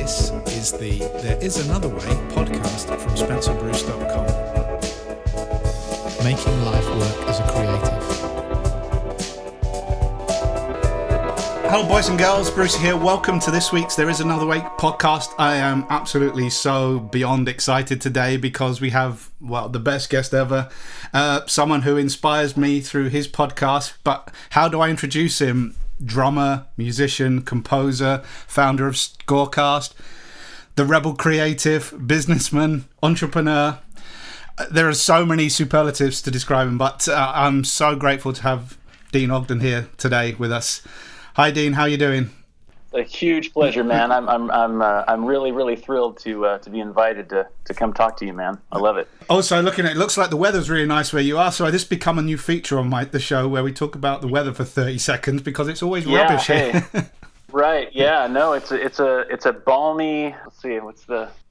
This is the There Is Another Way podcast from spencerbruce.com. Making life work as a creative. Hello boys and girls, Bruce here. Welcome to this week's There Is Another Way podcast. I am absolutely so beyond excited today because we have, well, the best guest ever. Someone who inspires me through his podcast. But how do I introduce him? Drummer, musician, composer, founder of Scorecast, the rebel creative, businessman, entrepreneur. There are so many superlatives to describe him, but I'm so grateful to have Deane Ogden here today with us. Hi, Deane. How are you doing? A huge pleasure, man. I'm really thrilled to be invited to come talk to you, man. I love it. Also, looking at it, looks like the weather's really nice where you are. So this become a new feature on the show where we talk about the weather for 30 seconds because it's always rubbish here. Right. Yeah. No. It's a balmy. Let's see.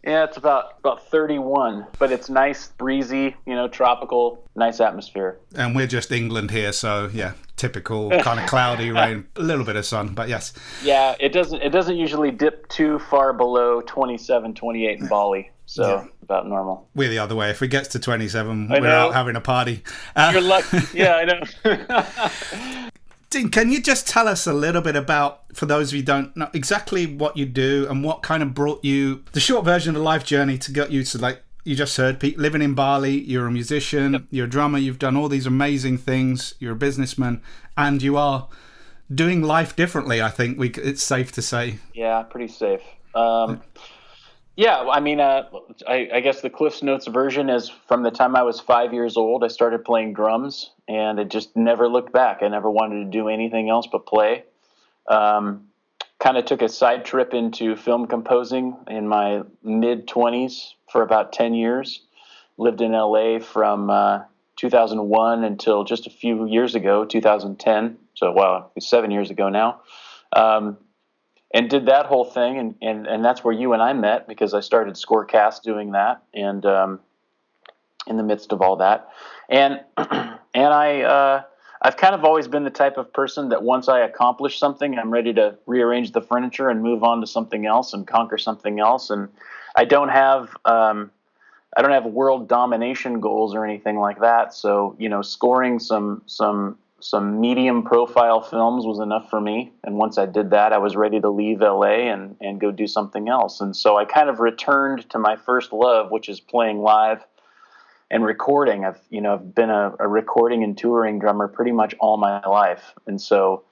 It's about 31, but it's nice, breezy. Tropical, nice atmosphere. And we're just England here, so yeah, typical kind of cloudy, rain, a little bit of sun, but yes. Yeah. It doesn't usually dip too far below 27, 28 in Bali. So about normal. We're the other way. If it gets to 27, we're out having a party. You're lucky. Yeah, I know. Deane, can you just tell us a little bit about, for those of you who don't know, exactly what you do and what kind of brought you, the short version of the life journey to get you to, like you just heard, living in Bali, you're a musician, You're a drummer, you've done all these amazing things, you're a businessman, and you are doing life differently, I think it's safe to say. Yeah, pretty safe. Yeah, I mean, I guess the Cliff's Notes version is from the time I was 5 years old, I started playing drums, and it just never looked back. I never wanted to do anything else but play. Kind of took a side trip into film composing in my mid-20s for about 10 years. Lived in LA from 2001 until just a few years ago, 2010. So, well, it's 7 years ago now. And did that whole thing, and that's where you and I met because I started Scorecast doing that, and in the midst of all that, and I've kind of always been the type of person that once I accomplish something, I'm ready to rearrange the furniture and move on to something else and conquer something else, and I don't have world domination goals or anything like that. So scoring some medium profile films was enough for me. And once I did that, I was ready to leave LA and go do something else. And so I kind of returned to my first love, which is playing live and recording. I've been a recording and touring drummer pretty much all my life. And so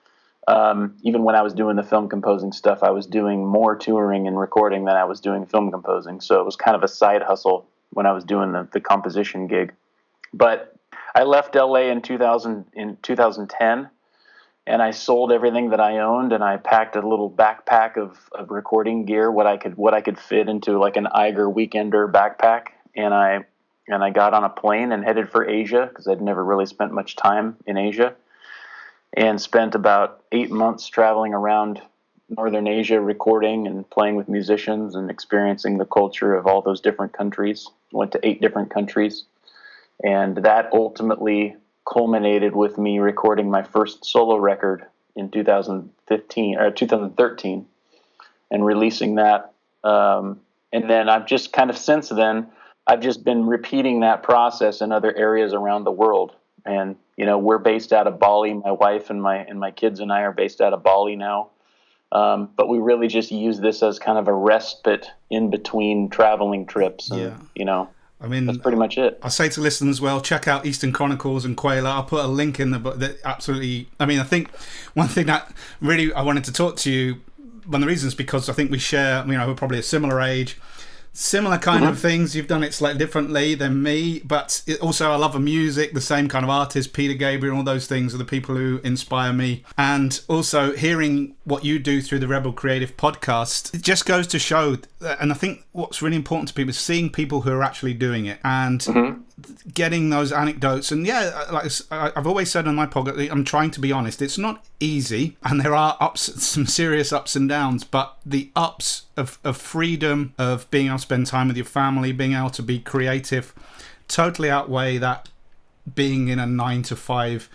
even when I was doing the film composing stuff, I was doing more touring and recording than I was doing film composing. So it was kind of a side hustle when I was doing the composition gig. But I left LA in 2010, and I sold everything that I owned, and I packed a little backpack of recording gear, what I could fit into like an Eiger Weekender backpack, and I got on a plane and headed for Asia because I'd never really spent much time in Asia, and spent about 8 months traveling around Northern Asia recording and playing with musicians and experiencing the culture of all those different countries. Went to 8 different countries. And that ultimately culminated with me recording my first solo record in 2013 and releasing that. And then I've just kind of since then, I've just been repeating that process in other areas around the world. And, we're based out of Bali. My wife and my kids and I are based out of Bali now. But we really just use this as kind of a respite in between traveling trips. And, I mean, that's pretty much it. I'll say to listeners as well, check out Eastern Chronicles and Quayla. I'll put a link in the book that absolutely, I mean, I think one thing that really I wanted to talk to you, one of the reasons, because I think we share, we're probably a similar age, similar kind of things. You've done it slightly differently than me, but also I love the music, the same kind of artists, Peter Gabriel, all those things are the people who inspire me. And also hearing what you do through the Rebel Creative podcast, it just goes to show, and I think what's really important to people is seeing people who are actually doing it and getting those anecdotes. And like I've always said on my podcast, I'm trying to be honest, it's not easy and there are some serious ups and downs, but the ups of freedom, of being able to spend time with your family, being able to be creative, totally outweigh that being in a 9 to 5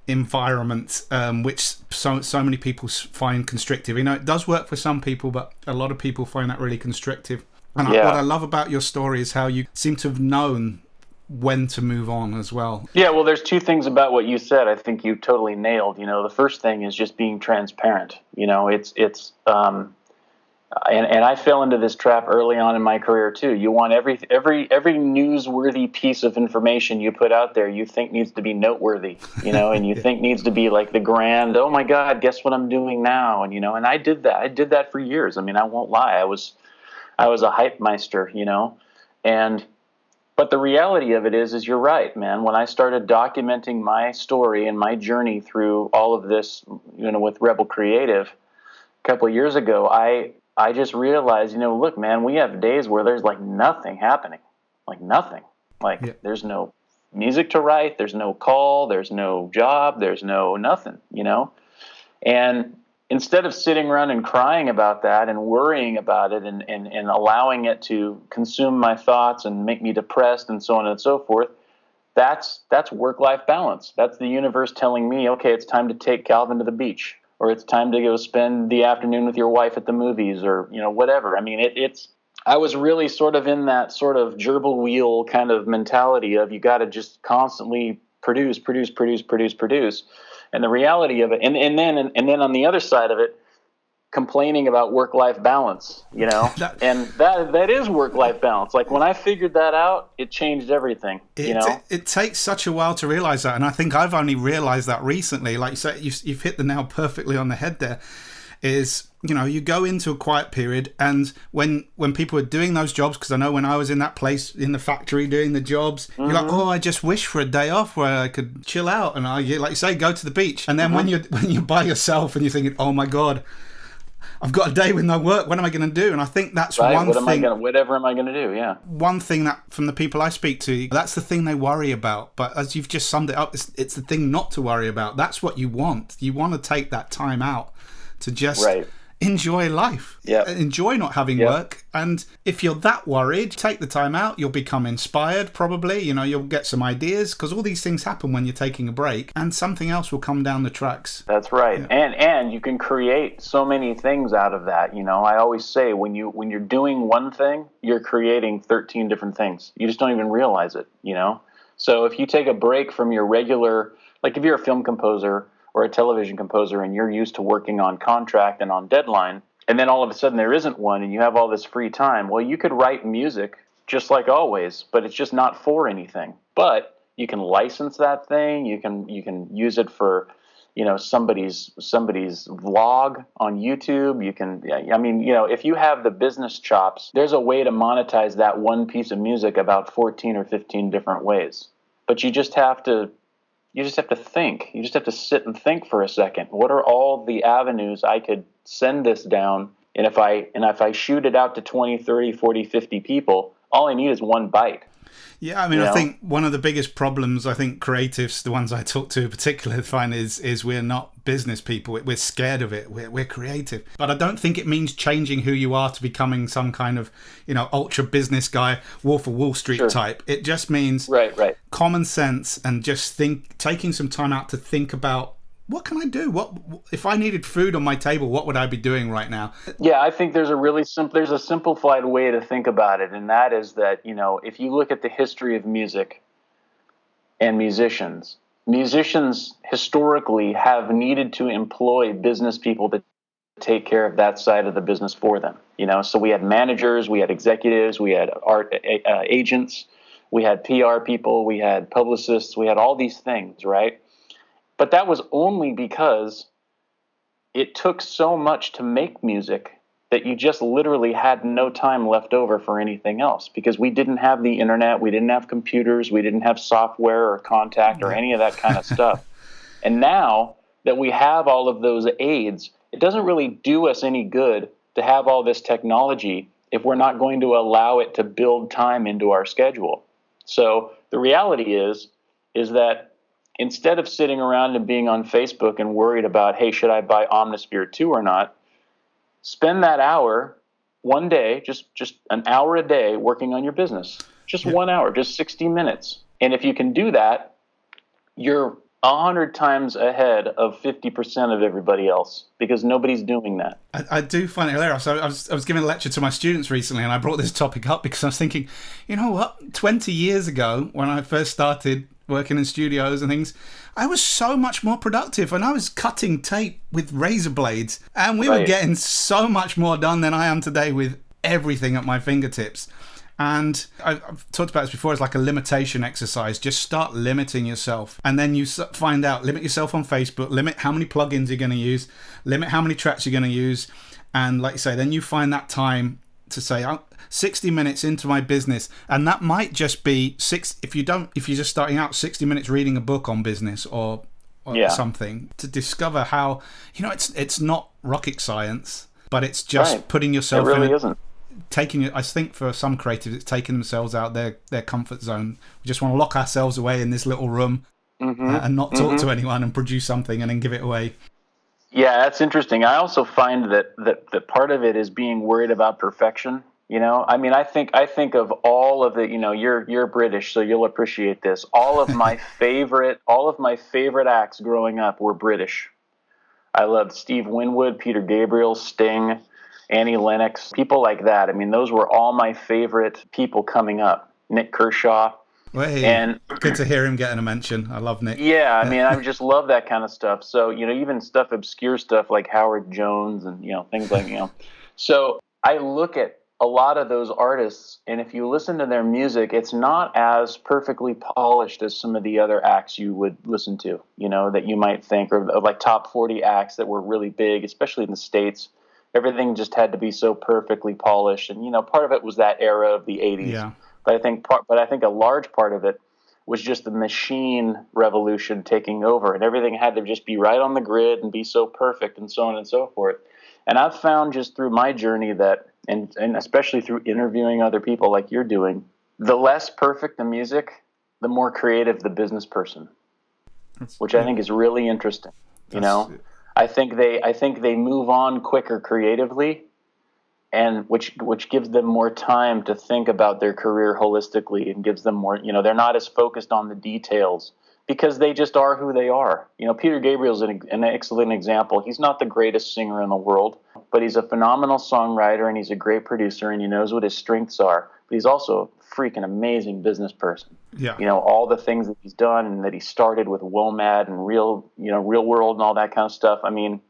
environment, which so many people find constrictive. It does work for some people, but a lot of people find that really constrictive. And what I love about your story is how you seem to have known when to move on as well. Yeah, well, there's two things about what you said I think you totally nailed. The first thing is just being transparent. And I fell into this trap early on in my career too. You want every newsworthy piece of information you put out there you think needs to be noteworthy, and you think needs to be like the grand, oh my God, guess what I'm doing now? And and I did that. I did that for years. I mean, I won't lie. I was a hype meister, but the reality of it is you're right, man. When I started documenting my story and my journey through all of this, with Rebel Creative a couple of years ago, I just realized, look, man, we have days where there's like nothing happening, like nothing. There's no music to write, there's no call, there's no job, there's no nothing, And instead of sitting around and crying about that and worrying about it and allowing it to consume my thoughts and make me depressed and so on and so forth, that's work-life balance. That's the universe telling me, okay, it's time to take Calvin to the beach, or it's time to go spend the afternoon with your wife at the movies, or whatever. I mean, I was really sort of in that sort of gerbil wheel kind of mentality of you got to just constantly produce. And the reality of it, and then on the other side of it, complaining about work-life balance, and that is work-life balance. Like when I figured that out, it changed everything. It takes such a while to realize that, and I think I've only realized that recently. Like you said, you've hit the nail perfectly on the head. There is, you go into a quiet period, and when people are doing those jobs, because I know when I was in that place in the factory doing the jobs, you're like, oh, I just wish for a day off where I could chill out and like you say, go to the beach. And then when you're by yourself and you're thinking, oh my God, I've got a day with no work. What am I going to do? And I think that's one thing. Whatever am I going to do? Yeah. One thing that from the people I speak to, that's the thing they worry about. But as you've just summed it up, it's the thing not to worry about. That's what you want. You want to take that time out to just enjoy life. Enjoy not having work. And if you're that worried, take the time out. You'll become inspired, probably. You'll get some ideas, because all these things happen when you're taking a break, and something else will come down the tracks. That's right. Yeah. And you can create so many things out of that. I always say when you're doing one thing, you're creating 13 different things. You just don't even realize it, So if you take a break from your regular, like if you're a film composer or a television composer and you're used to working on contract and on deadline, and then all of a sudden there isn't one and you have all this free time, well, you could write music just like always, but it's just not for anything. But you can license that thing. You can use it for, somebody's vlog on YouTube. You can, if you have the business chops, there's a way to monetize that one piece of music about 14 or 15 different ways. But you just have to think. You just have to sit and think for a second. What are all the avenues I could send this down? And if I shoot it out to 20, 30, 40, 50 people, all I need is one bite. Yeah, I think one of the biggest problems, I think creatives, the ones I talk to particularly, find is we're not business people. We're scared of it. We're creative. But I don't think it means changing who you are to becoming some kind of, ultra business guy, Wolf of Wall Street type. It just means common sense and just taking some time out to think about, what can I do? What if I needed food on my table? What would I be doing right now? Yeah, I think there's a simplified way to think about it, and that is that if you look at the history of music and musicians historically have needed to employ business people to take care of that side of the business for them. So we had managers, we had executives, we had art agents, we had PR people, we had publicists, we had all these things, right? But that was only because it took so much to make music that you just literally had no time left over for anything else, because we didn't have the internet, we didn't have computers, we didn't have software or contact or any of that kind of stuff. And now that we have all of those aids, it doesn't really do us any good to have all this technology if we're not going to allow it to build time into our schedule. So the reality is that instead of sitting around and being on Facebook and worried about, hey, should I buy Omnisphere 2 or not, spend that hour one day, just an hour a day working on your business. Just 1 hour, just 60 minutes. And if you can do that, you're 100 times ahead of 50% of everybody else because nobody's doing that. I do find it hilarious. I was giving a lecture to my students recently, and I brought this topic up because I was thinking, you know what? 20 years ago, when I first started working in studios and things, I was so much more productive, and I was cutting tape with razor blades, and we were getting so much more done than I am today with everything at my fingertips. And I've talked about this before. It's like a limitation exercise. Just start limiting yourself, and then you find out. Limit yourself on Facebook. Limit how many plugins you're going to use. Limit how many tracks you're going to use. And like you say, then you find that time to say, 60 minutes into my business, and that might just be if you're just starting out, 60 minutes reading a book on business or something, to discover how, it's not rocket science, but it's just putting yourself it really isn't. I think for some creatives, it's taking themselves out their comfort zone. We just want to lock ourselves away in this little room and not talk to anyone and produce something and then give it away. Yeah, that's interesting. I also find that part of it is being worried about perfection. I mean, I think of all of the, you're British, so you'll appreciate this. All of my favorite acts growing up were British. I loved Steve Winwood, Peter Gabriel, Sting, Annie Lennox, people like that. I mean, those were all my favorite people coming up. Nick Kershaw. And good to hear him getting a mention. I love Nick. Yeah, I mean, I just love that kind of stuff. So, even obscure stuff like Howard Jones and, things like, So I look at a lot of those artists, and if you listen to their music, it's not as perfectly polished as some of the other acts you would listen to, that you might think, or like top 40 acts that were really big, especially in the States. Everything just had to be so perfectly polished, and part of it was that era of the 80s. Yeah. But I think a large part of it was just the machine revolution taking over, and everything had to just be right on the grid and be so perfect, and so on and so forth. And I've found just through my journey that, and especially through interviewing other people like you're doing, the less perfect the music, the more creative the business person, which I think is really interesting. I think they move on quicker creatively, and which gives them more time to think about their career holistically, and gives them more, they're not as focused on the details because they just are who they are. Peter Gabriel's an excellent example. He's not the greatest singer in the world, but he's a phenomenal songwriter, and he's a great producer, and he knows what his strengths are. But he's also a freaking amazing business person. Yeah. All the things that he's done, and that he started with WOMAD and Real World and all that kind of stuff. I mean,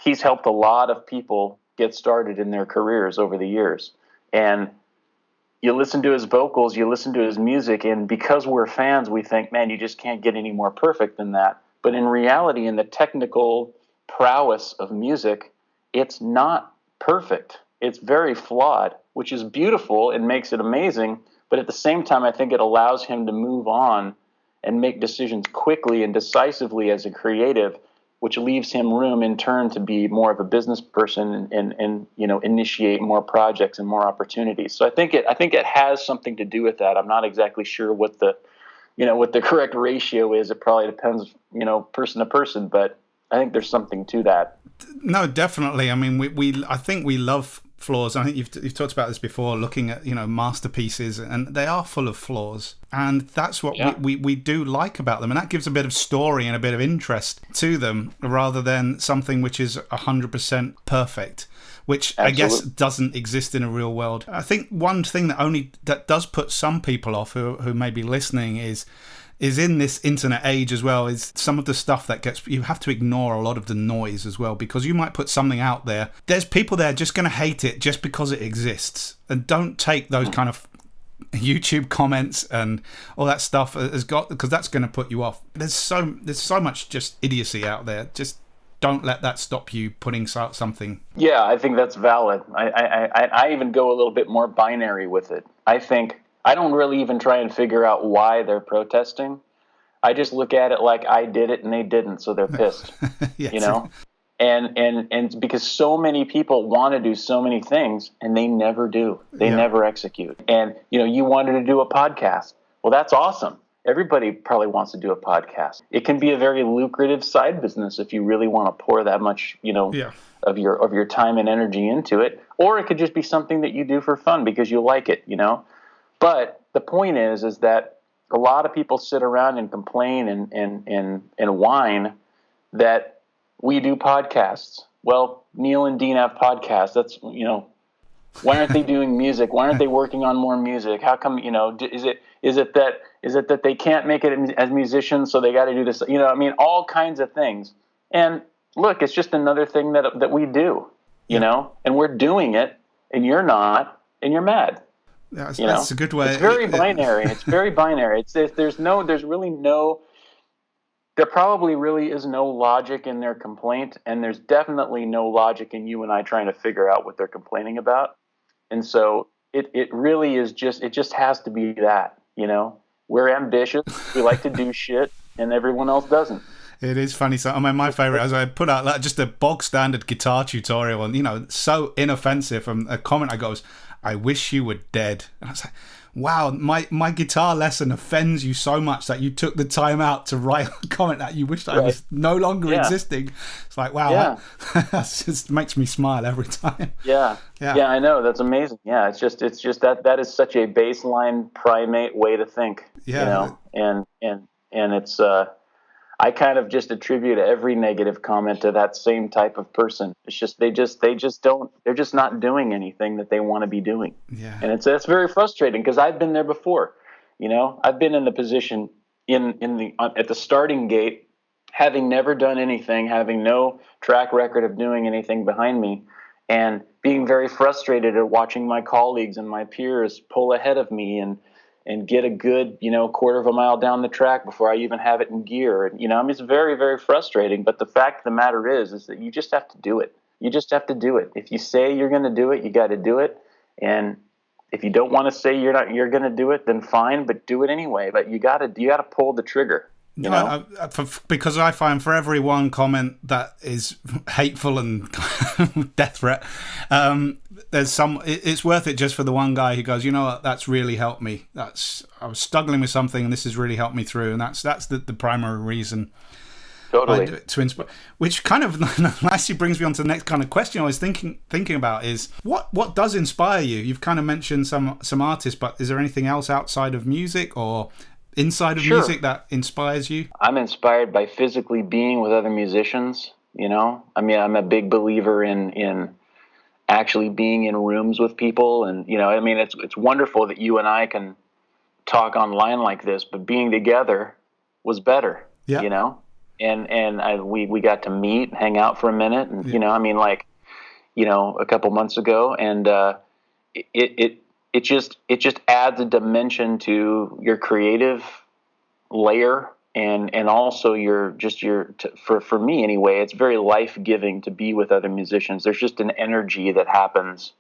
he's helped a lot of people get started in their careers over the years. And you listen to his vocals, you listen to his music, and because we're fans, we think, man, you just can't get any more perfect than that. But in reality, in the technical prowess of music, it's not perfect. It's very flawed, which is beautiful and makes it amazing. But at the same time, I think it allows him to move on and make decisions quickly and decisively as a creative, which leaves him room in turn to be more of a business person and initiate more projects and more opportunities. So I think it has something to do with that. I'm not exactly sure what the correct ratio is. It probably depends, person to person, but I think there's something to that. No, definitely. I mean, I think we love flaws. I think you've talked about this before, looking at masterpieces, and they are full of flaws, and that's what we do like about them, and that gives a bit of story and a bit of interest to them, rather than something which is 100% perfect, which Absolutely. I guess doesn't exist in a real world. I think one thing that does put some people off who may be listening is in this internet age as well, is some of the stuff that you have to ignore a lot of the noise as well, because you might put something out there. There's people there just going to hate it just because it exists, and don't take those kind of YouTube comments and all that stuff because that's going to put you off. There's so much just idiocy out there. Just don't let that stop you putting out something. Yeah, I think that's valid. I even go a little bit more binary with it. I don't really even try and figure out why they're protesting. I just look at it like I did it and they didn't, so they're pissed. Yes. And because so many people want to do so many things and they never do. They never execute. And you wanted to do a podcast. Well, that's awesome. Everybody probably wants to do a podcast. It can be a very lucrative side business if you really want to pour that much, of your time and energy into it. Or it could just be something that you do for fun because you like it, But the point is that a lot of people sit around and complain and whine that we do podcasts. Well, Neil and Deane have podcasts. That's, why aren't they doing music? Why aren't they working on more music? How come, is it that they can't make it as musicians, so they got to do this? All kinds of things. And look, it's just another thing that we do, and we're doing it, and you're not, and you're mad. That's a good way. It's very binary. It's very binary. There probably really is no logic in their complaint, and there's definitely no logic in you and I trying to figure out what they're complaining about. And so it really is it just has to be that, we're ambitious. We like to do shit, and everyone else doesn't. It is funny. So, my favorite, as I put out just a bog standard guitar tutorial, and so inoffensive. And a comment I got was, "I wish you were dead." And I was like, "Wow, my guitar lesson offends you so much that you took the time out to write a comment that you wished I was no longer existing." It's like, wow, that just makes me smile every time. Yeah, I know, that's amazing. Yeah, it's just that is such a baseline primate way to think. Yeah, and it's I kind of just attribute every negative comment to that same type of person. It's just they're just not doing anything that they want to be doing. Yeah. And it's very frustrating, because I've been there before. I've been in the position at the starting gate, having never done anything, having no track record of doing anything behind me, and being very frustrated at watching my colleagues and my peers pull ahead of me and get a good, quarter of a mile down the track before I even have it in gear. And, it's very, very frustrating. But the fact of the matter is that you just have to do it. You just have to do it. If you say you're going to do it, you got to do it. And if you don't want to say you're going to do it, then fine, but do it anyway. But you got to pull the trigger. Because I find for every one comment that is hateful and death threat, it's worth it just for the one guy who goes, what, that's really helped me. I was struggling with something, and this has really helped me through. And that's the primary reason. Totally. To inspire, which kind of nicely brings me on to the next kind of question I was thinking about is what does inspire you? You've kind of mentioned some artists, but is there anything else outside of music or inside of music that inspires you? I'm inspired by physically being with other musicians. I'm a big believer in actually being in rooms with people, and it's wonderful that you and I can talk online like this, but being together was better. Yeah. And we got to meet and hang out for a minute, and a couple months ago, and it just adds a dimension to your creative layer, and also for me anyway, it's very life-giving to be with other musicians. There's just an energy that happens,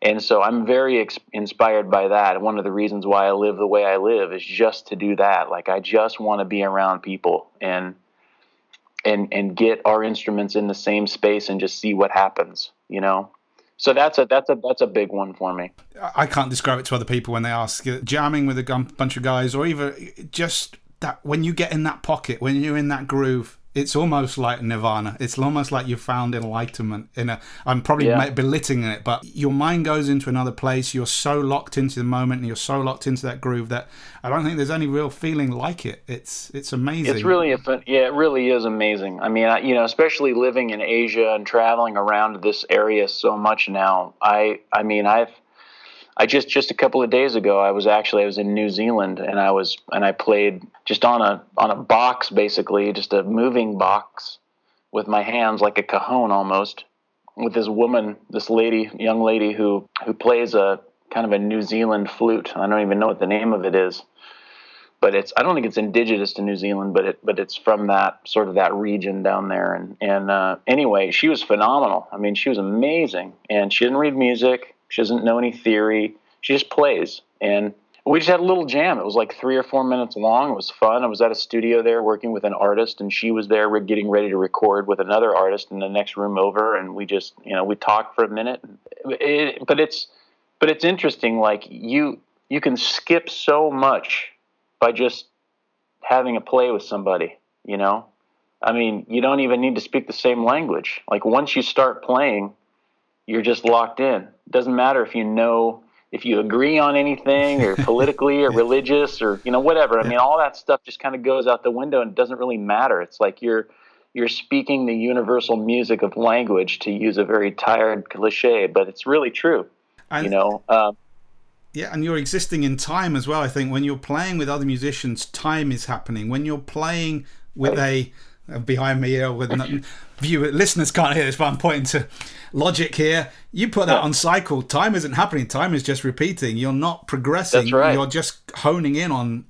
and so I'm very inspired by that. One of the reasons why I live the way I live is just to do that. Like, I just want to be around people and get our instruments in the same space and just see what happens, So that's a big one for me. I can't describe it to other people when they ask. Jamming with a bunch of guys, or even just that when you get in that pocket, when you're in that groove, it's almost like nirvana. It's almost like you found enlightenment. I'm probably belittling it, but your mind goes into another place. You're so locked into the moment, and you're so locked into that groove that I don't think there's any real feeling like it. It's amazing. It's really it really is amazing. I mean, especially living in Asia and traveling around this area so much now. I just a couple of days ago, I was in New Zealand, and I played just on a box, basically just a moving box with my hands, like a cajon almost, with this young lady who plays a kind of a New Zealand flute. I don't even know what the name of it is, but I don't think it's indigenous to New Zealand, but it's from that sort of that region down there. And anyway, she was phenomenal. I mean, she was amazing, and she didn't read music. She doesn't know any theory. She just plays. And we just had a little jam. It was like 3 or 4 minutes long. It was fun. I was at a studio there working with an artist, and she was there getting ready to record with another artist in the next room over. And we just, we talked for a minute. But it's interesting. Like, you can skip so much by just having a play with somebody, I mean, you don't even need to speak the same language. Like, once you start playing, you're just locked in. It doesn't matter if you know if you agree on anything or politically or religious or, whatever. I mean, all that stuff just kind of goes out the window and it doesn't really matter. It's like you're speaking the universal music of language, to use a very tired cliche, but it's really true. And, and you're existing in time as well. I think when you're playing with other musicians, time is happening. When you're playing with behind me here, with listeners can't hear this, but I'm pointing to Logic here. You put that on cycle. Time isn't happening. Time is just repeating. You're not progressing. That's right. You're just honing in on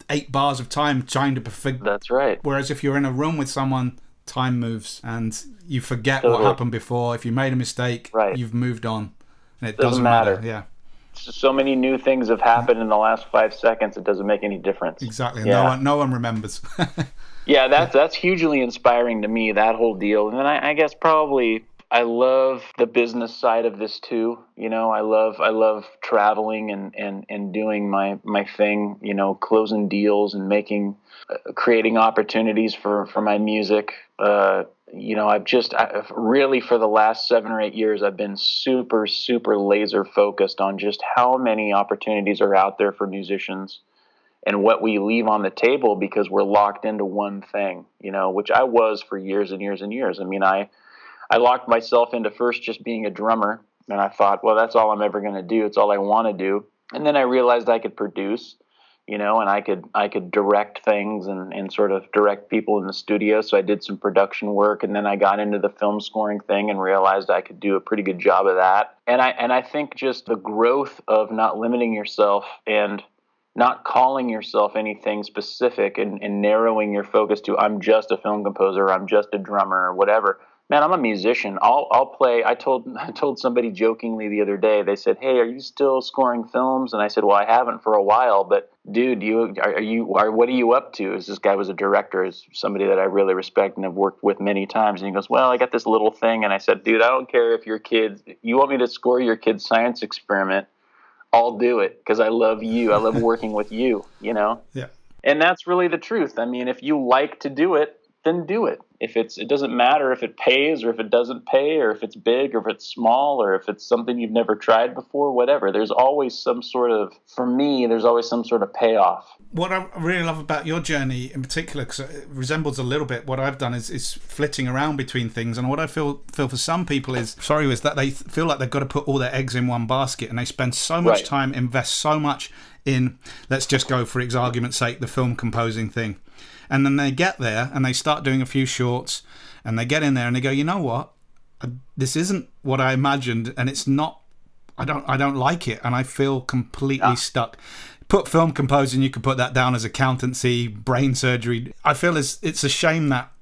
8 bars of time, trying to perfect. That's right. Whereas if you're in a room with someone, time moves and you forget what happened before. If you made a mistake, you've moved on, and it doesn't matter. Yeah. So many new things have happened in the last 5 seconds. It doesn't make any difference. Exactly. Yeah. No one remembers. Yeah, that's hugely inspiring to me, that whole deal. And then I guess probably I love the business side of this too. I love traveling and doing my thing, closing deals and creating opportunities for my music. I've really, for the last 7 or 8 years, I've been super, super laser focused on just how many opportunities are out there for musicians and what we leave on the table because we're locked into one thing, which I was for years and years and years. I mean, I locked myself into first just being a drummer, and I thought, well, that's all I'm ever going to do. It's all I want to do. And then I realized I could produce, and I could direct things and sort of direct people in the studio. So I did some production work, and then I got into the film scoring thing and realized I could do a pretty good job of that. And I think just the growth of not limiting yourself and not calling yourself anything specific and narrowing your focus to, I'm just a film composer, I'm just a drummer, or whatever. Man, I'm a musician. I'll play. I told somebody jokingly the other day. They said, "Hey, are you still scoring films?" And I said, "Well, I haven't for a while, but dude, what are you up to?" This guy was a director, is somebody that I really respect and have worked with many times. And he goes, "Well, I got this little thing." And I said, "Dude, I don't care if your kids, you want me to score your kid's science experiment, I'll do it because I love you. I love working with you, Yeah. And that's really the truth. I mean, if you like to do it, then do it. It doesn't matter if it pays or if it doesn't pay or if it's big or if it's small or if it's something you've never tried before, whatever. There's always some sort of payoff. What I really love about your journey in particular, because it resembles a little bit what I've done, is flitting around between things. And what I feel for some people is that they feel like they've got to put all their eggs in one basket, and they spend so much time, invest so much in, let's just go for argument's sake, the film composing thing. And then they get there and they start doing a few shorts and they get in there and they go, you know what? This isn't what I imagined, and it's not. I don't like it, and I feel completely stuck. Put film composing, you could put that down as accountancy, brain surgery. I feel it's a shame that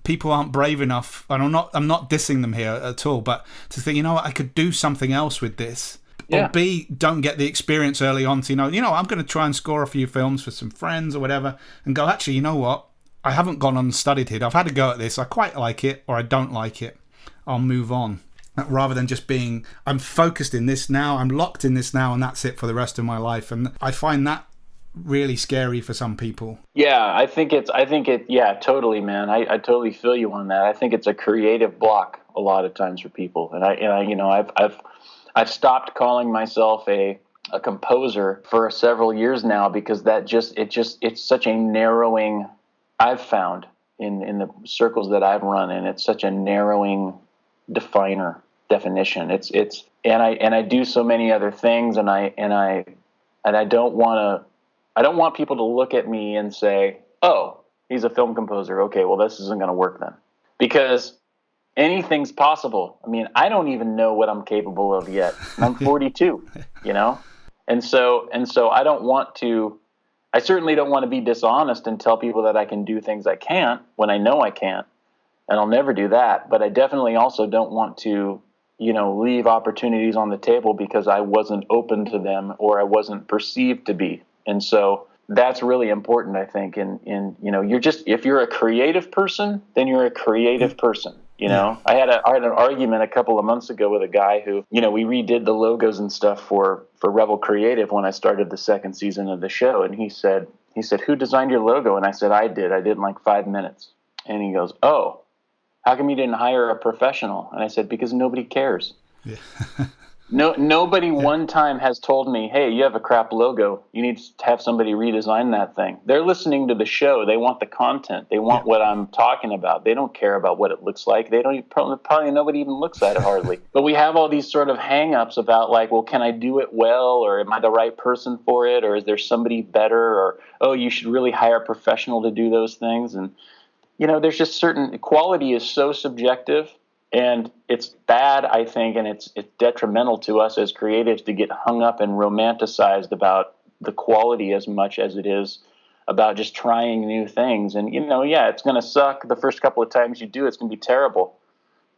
people aren't brave enough, and I'm not dissing them here at all, but to think, you know what, I could do something else with this. Or B, don't get the experience early on to, I'm going to try and score a few films for some friends or whatever, and go, actually, you know what? I haven't gone on and studied it. I've had a go at this. I quite like it, or I don't like it. I'll move on. Rather than just being, I'm focused in this now, I'm locked in this now, and that's it for the rest of my life. And I find that really scary for some people. Yeah, I think totally, man. I totally feel you on that. I think it's a creative block a lot of times for people. And I've stopped calling myself a composer for several years now because it's such a narrowing, I've found in the circles that I've run in, it's such a narrowing definition. And I do so many other things, and I don't want people to look at me and say, "Oh, he's a film composer. Okay, well, this isn't going to work then," because anything's possible. I mean, I don't even know what I'm capable of yet. I'm 42, and so I certainly don't want to be dishonest and tell people that I can do things I can't when I know I can't, and I'll never do that. But I definitely also don't want to, leave opportunities on the table because I wasn't open to them or I wasn't perceived to be. And so that's really important, I think. And if you're a creative person, then you're a creative person. I had an argument a couple of months ago with a guy who, we redid the logos and stuff for Rebel Creative when I started the second season of the show. And he said, "Who designed your logo?" And I said, "I did. I did in like 5 minutes." And he goes, "Oh, how come you didn't hire a professional?" And I said, "Because nobody cares." Yeah. Nobody one time has told me, hey, you have a crap logo. You need to have somebody redesign that thing. They're listening to the show. They want the content. They want what I'm talking about. They don't care about what it looks like. They don't probably nobody even looks at it hardly. But we have all these sort of hang-ups about like, well, can I do it well? Or am I the right person for it? Or is there somebody better? Or, oh, you should really hire a professional to do those things. And, there's just certain quality is so subjective. And it's bad, I think, and it's detrimental to us as creatives to get hung up and romanticized about the quality as much as it is about just trying new things. And, it's going to suck the first couple of times you do. It's going to be terrible.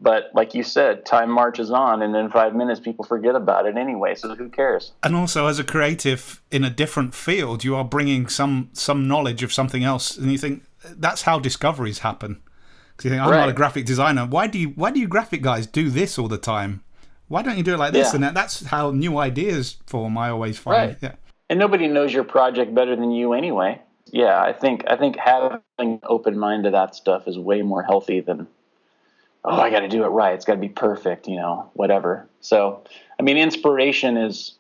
But like you said, time marches on, and in 5 minutes, people forget about it anyway. So who cares? And also, as a creative in a different field, you are bringing some knowledge of something else. And you think that's how discoveries happen. Because you think, I'm not a graphic designer. Why do you graphic guys do this all the time? Why don't you do it like this? And that's how new ideas form, I always find. Right. Yeah. And nobody knows your project better than you anyway. Yeah, I think having an open mind to that stuff is way more healthy than, oh, I got to do it right. It's got to be perfect, whatever. So, inspiration is,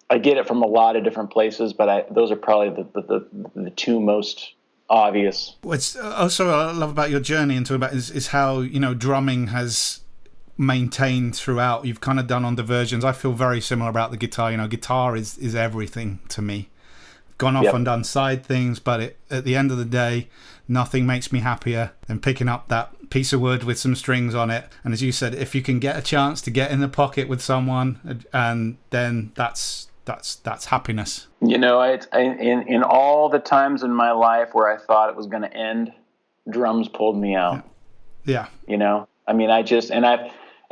I get it from a lot of different places, but those are probably the two most obvious. What's also I love about your journey into about is how drumming has maintained throughout. You've kind of done on diversions. I feel very similar about the guitar. Guitar is everything to me. Gone off and done side things, but at the end of the day, nothing makes me happier than picking up that piece of wood with some strings on it. And as you said, if you can get a chance to get in the pocket with someone, and then that's happiness. In all the times in my life where I thought it was going to end, drums pulled me out. Yeah.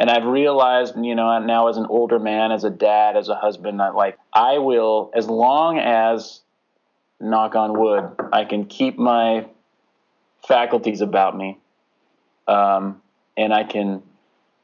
I've realized, now as an older man, as a dad, as a husband, I will, as long as, knock on wood, I can keep my faculties about me, and I can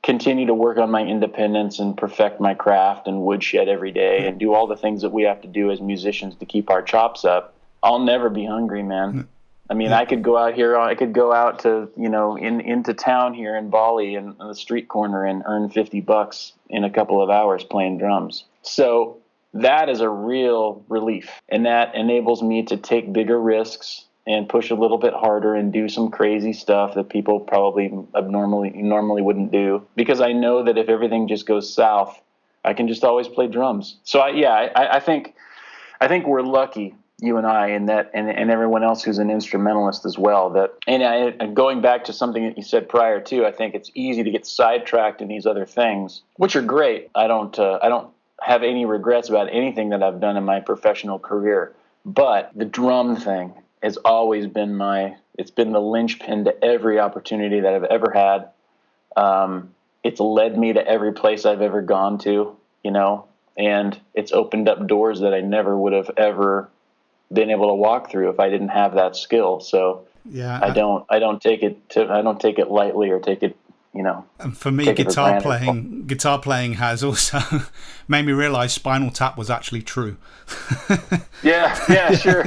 continue to work on my independence and perfect my craft and woodshed every day and do all the things that we have to do as musicians to keep our chops up, I'll never be hungry, man. I could go out here, I could go out to, into town here in Bali and on the street corner and earn $50 in a couple of hours playing drums. So that is a real relief. And that enables me to take bigger risks and push a little bit harder and do some crazy stuff that people probably normally wouldn't do, because I know that if everything just goes south, I can just always play drums. So I think we're lucky, you and I, and everyone else who's an instrumentalist as well. And going back to something that you said prior too, I think it's easy to get sidetracked in these other things, which are great. I don't have any regrets about anything that I've done in my professional career, but the drum thing has always been it's been the linchpin to every opportunity that I've ever had. It's led me to every place I've ever gone to, and it's opened up doors that I never would have ever been able to walk through if I didn't have that skill. So I don't take it lightly or take it, And for me, guitar playing has also made me realize Spinal Tap was actually true. Yeah, sure.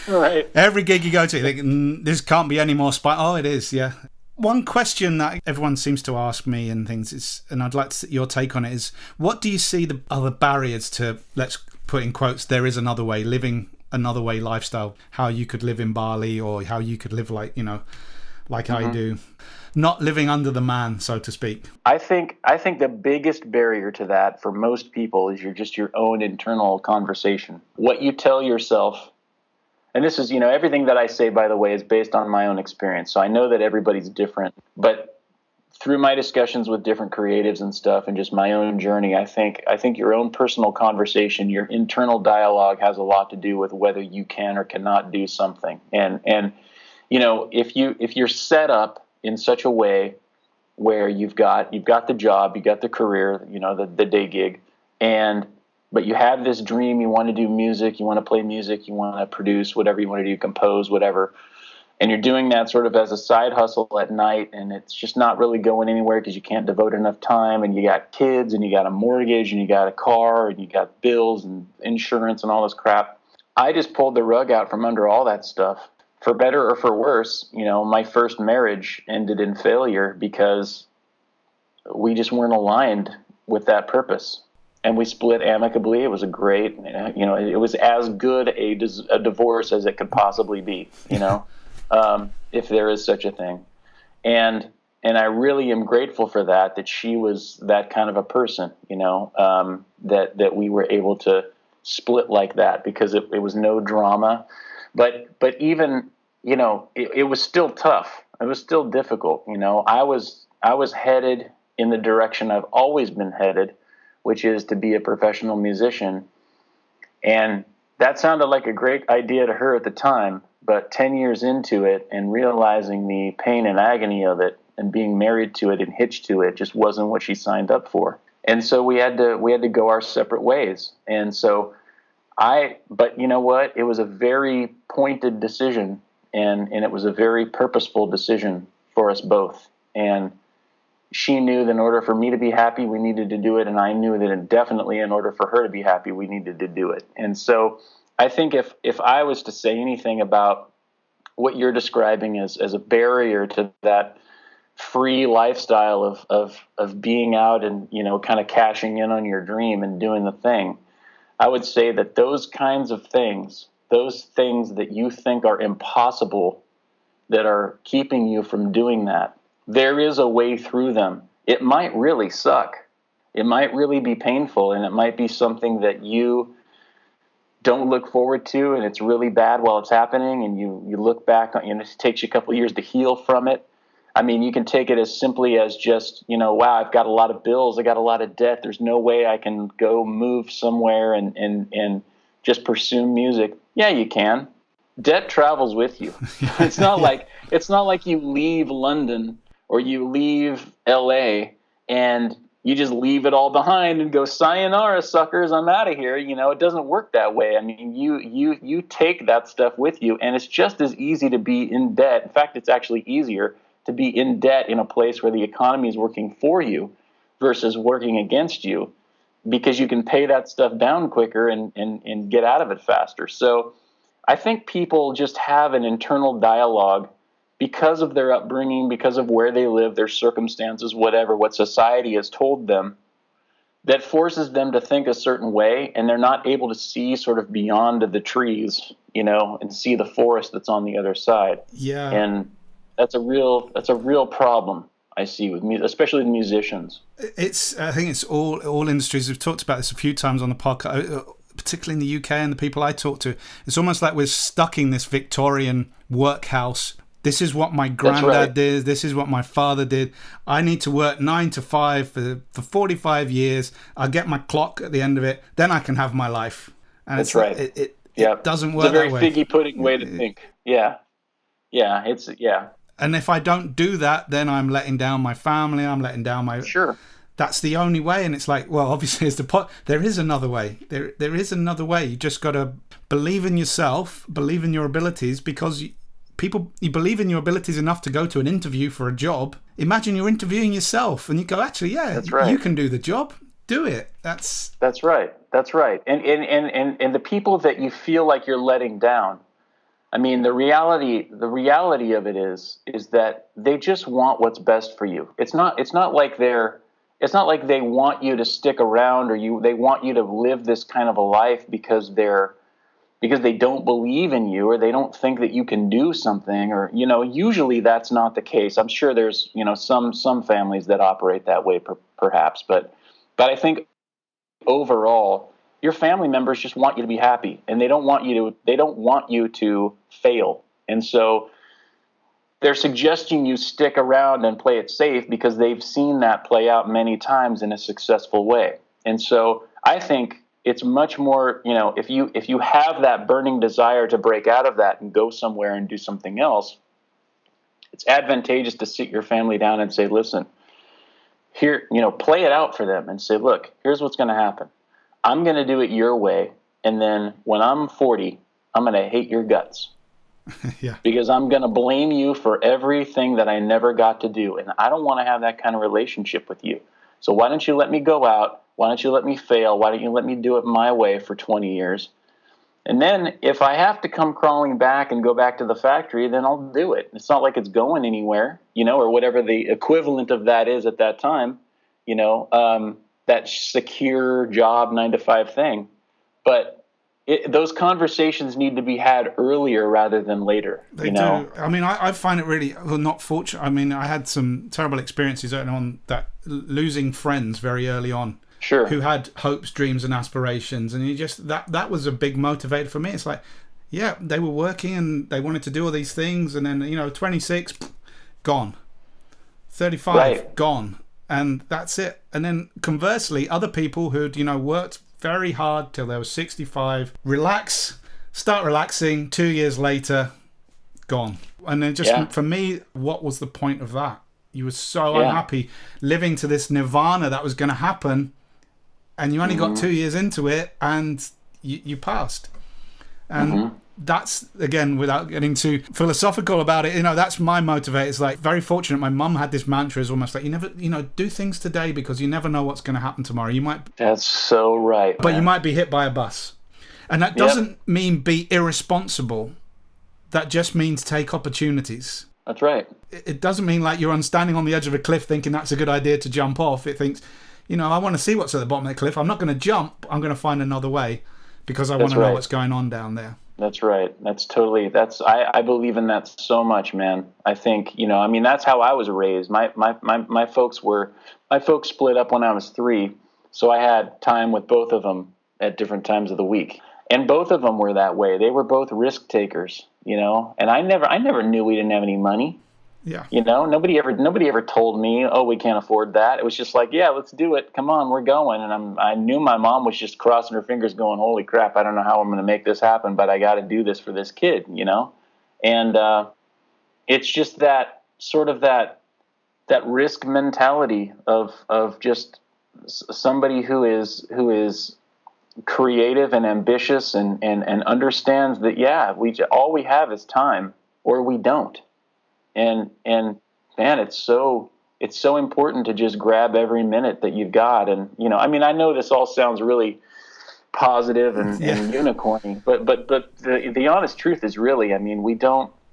Right. Every gig you go to, you think, this can't be any more Oh, it is, yeah. One question that everyone seems to ask me and things is, and I'd like your take on it, is what do you see the other barriers to, let's put in quotes, there is another way, living another way lifestyle, how you could live in Bali or how you could live like I do, not living under the man, so to speak? I think the biggest barrier to that for most people is your own internal conversation. What you tell yourself. And this is, everything that I say, by the way, is based on my own experience. So I know that everybody's different, but through my discussions with different creatives and stuff and just my own journey, I think your own personal conversation, your internal dialogue has a lot to do with whether you can or cannot do something. And if you're set up in such a way where you've got the job, you got the career, the day gig, but you have this dream, you want to do music, you want to play music, you want to produce whatever you want to do, compose, whatever. And you're doing that sort of as a side hustle at night, and it's just not really going anywhere because you can't devote enough time, and you got kids, and you got a mortgage, and you got a car, and you got bills and insurance and all this crap. I just pulled the rug out from under all that stuff. For better or for worse, my first marriage ended in failure because we just weren't aligned with that purpose. and we split amicably. It was a great, it was as good a divorce as it could possibly be, if there is such a thing. And I really am grateful for that she was that kind of a person, that we were able to split like that, because it was no drama. But even, it was still tough. It was still difficult. I was headed in the direction I've always been headed, which is to be a professional musician. And that sounded like a great idea to her at the time, but 10 years into it and realizing the pain and agony of it and being married to it and hitched to it just wasn't what she signed up for. And so we had to go our separate ways. And so but you know what? It was a very pointed decision, and it was a very purposeful decision for us both. And she knew that in order for me to be happy, we needed to do it. And I knew that definitely in order for her to be happy, we needed to do it. And so I think if I was to say anything about what you're describing as a barrier to that free lifestyle of being out and, kind of cashing in on your dream and doing the thing, I would say that those kinds of things, those things that you think are impossible, that are keeping you from doing that, there is a way through them. It might really suck. It might really be painful, and it might be something that you don't look forward to, and it's really bad while it's happening, and you look back on, it takes you a couple of years to heal from it. I mean, you can take it as simply as just, wow, I've got a lot of bills, I got a lot of debt, there's no way I can go move somewhere and just pursue music. Yeah, you can. Debt travels with you. It's not like you leave London or you leave LA and you just leave it all behind and go, sayonara, suckers, I'm out of here. It doesn't work that way. I mean, you take that stuff with you, and it's just as easy to be in debt. In fact, it's actually easier to be in debt in a place where the economy is working for you versus working against you, because you can pay that stuff down quicker and get out of it faster. So I think people just have an internal dialogue because of their upbringing, because of where they live, their circumstances, whatever, what society has told them, that forces them to think a certain way, and they're not able to see sort of beyond the trees, and see the forest that's on the other side. Yeah. And that's a real problem I see with especially with musicians. I think it's all industries. We've talked about this a few times on the podcast, particularly in the UK and the people I talk to. It's almost like we're stuck in this Victorian workhouse. This is what my granddad did. This is what my father did. I need to work 9 to 5 for 45 years. I'll get my clock at the end of it. Then I can have my life. And that's right. It doesn't work that way. It's a very figgy pudding way to think. Yeah. And if I don't do that, then I'm letting down my family. I'm letting down my... Sure. That's the only way. And it's like, well, obviously, there is another way. There is another way. You just got to believe in yourself, believe in your abilities, because you believe in your abilities enough to go to an interview for a job. Imagine you're interviewing yourself and you go, actually, yeah, that's right. You can do the job. Do it. That's right. That's right. And the people that you feel like you're letting down, I mean, the reality of it is that they just want what's best for you. It's not like they want you to stick around, or they want you to live this kind of a life because they don't believe in you, or they don't think that you can do something, or usually that's not the case. I'm sure there's some families that operate that way perhaps, but I think overall, your family members just want you to be happy, and they don't want you to fail. And so they're suggesting you stick around and play it safe because they've seen that play out many times in a successful way. And so I think it's much more, if you have that burning desire to break out of that and go somewhere and do something else, it's advantageous to sit your family down and say, listen, here, play it out for them and say, look, here's what's going to happen. I'm going to do it your way, and then when I'm 40, I'm going to hate your guts. Yeah. Because I'm going to blame you for everything that I never got to do, and I don't want to have that kind of relationship with you. So why don't you let me go out? Why don't you let me fail? Why don't you let me do it my way for 20 years? And then if I have to come crawling back and go back to the factory, then I'll do it. It's not like it's going anywhere, or whatever the equivalent of that is at that time, that secure job 9 to 5 thing. But those conversations need to be had earlier rather than later. They do. I mean, I find it really not fortunate. I mean, I had some terrible experiences early on, that losing friends very early on. Sure. Who had hopes, dreams, and aspirations, and you just that was a big motivator for me. It's like, yeah, they were working and they wanted to do all these things, and then 26, gone, 35, right. Gone, and that's it. And then conversely, other people who'd worked very hard till they were 65, start relaxing. 2 years later, gone. And then just for me, what was the point of that? You were so unhappy living to this nirvana that was going to happen, and you only got 2 years into it, and you passed. And that's, again, without getting too philosophical about it, that's my motivator. It's like, very fortunate. My mum had this mantra, is almost like, you never, do things today, because you never know what's going to happen tomorrow. You might. That's so right. But you might be hit by a bus. And that doesn't mean be irresponsible. That just means take opportunities. That's right. It doesn't mean like you're standing on the edge of a cliff thinking that's a good idea to jump off. It thinks, I want to see what's at the bottom of the cliff. I'm not going to jump. I'm going to find another way, because I want to know what's going on down there. That's right. I believe in that so much, man. I think, that's how I was raised. My folks split up when I was 3. So I had time with both of them at different times of the week. And both of them were that way. They were both risk takers, and I never knew we didn't have any money. Yeah. Nobody ever told me, oh, we can't afford that. It was just like, yeah, let's do it. Come on, we're going. And I knew my mom was just crossing her fingers going, holy crap, I don't know how I'm going to make this happen, but I got to do this for this kid, And it's just that sort of that risk mentality of just somebody who is creative and ambitious and understands that, all we have is time, or we don't. And man, it's so important to just grab every minute that you've got. And, I know this all sounds really positive and unicorny, but the honest truth is really,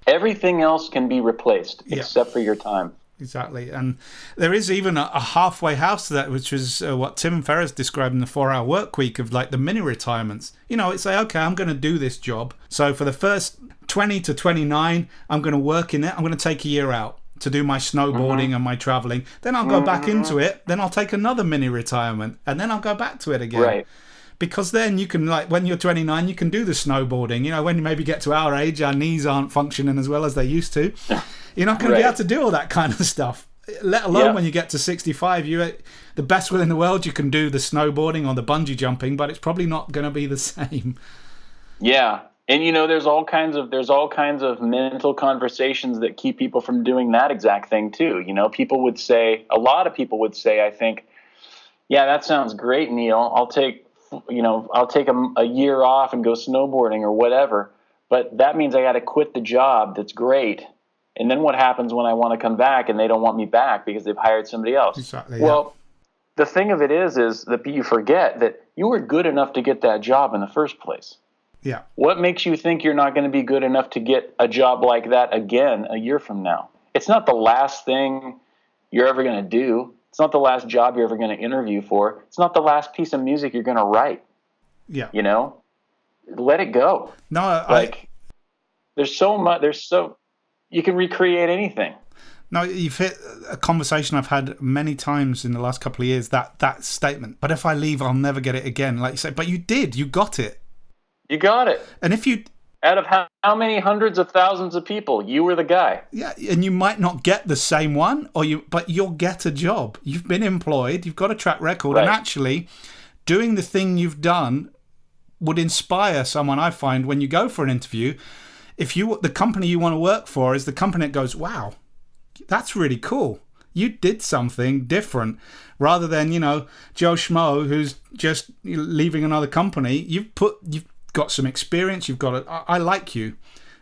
everything else can be replaced except for your time. Exactly. And there is even a halfway house to that, which is what Tim Ferriss described in the 4-Hour Work Week, of like the mini retirements. It's like, okay, I'm going to do this job. So for the first 20 to 29, I'm going to work in it. I'm going to take a year out to do my snowboarding and my traveling. Then I'll go back into it. Then I'll take another mini retirement, and then I'll go back to it again. Right. Because then you can, like, when you're 29, you can do the snowboarding. When you maybe get to our age, our knees aren't functioning as well as they used to. You're not going to be able to do all that kind of stuff. Let alone when you get to 65, the best will in the world, you can do the snowboarding or the bungee jumping, but it's probably not going to be the same. Yeah. And there's all kinds of mental conversations that keep people from doing that exact thing too. A lot of people would say, I think, yeah, that sounds great, Neil. I'll take a year off and go snowboarding or whatever, but that means I got to quit the job. That's great. And then what happens when I want to come back and they don't want me back because they've hired somebody else? Exactly. Well, the thing of it is that you forget that you were good enough to get that job in the first place. Yeah. What makes you think you're not going to be good enough to get a job like that again a year from now? It's not the last thing you're ever going to do. It's not the last job you're ever going to interview for. It's not the last piece of music you're going to write. Yeah. Let it go. No, there's so much. You can recreate anything. No, you've hit a conversation I've had many times in the last couple of years, that statement. But if I leave, I'll never get it again. Like you say, but you did. You got it. You got it. And if you... Out of how many hundreds of thousands of people, you were the guy. Yeah, and you might not get the same one, but you'll get a job. You've been employed. You've got a track record. Right. And actually, doing the thing you've done would inspire someone, I find, when you go for an interview. If the company you want to work for is the company that goes, wow, that's really cool. You did something different, rather than, Joe Schmo who's just leaving another company. You've got some experience. I like you,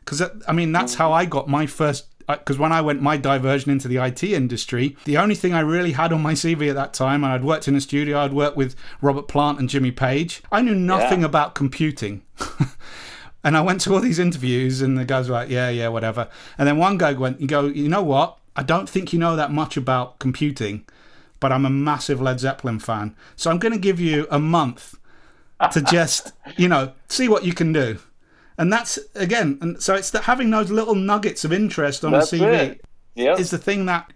because that's how I got my first. Because when I went my diversion into the IT industry, the only thing I really had on my CV at that time, and I'd worked in a studio, I'd worked with Robert Plant and Jimmy Page. I knew nothing about computing. And I went to all these interviews, and the guys were like, yeah, whatever. And then one guy went, you know what? I don't think you know that much about computing, but I'm a massive Led Zeppelin fan. So I'm going to give you a month to just, see what you can do. And that's, again, and so it's that having those little nuggets of interest on a CV is the thing that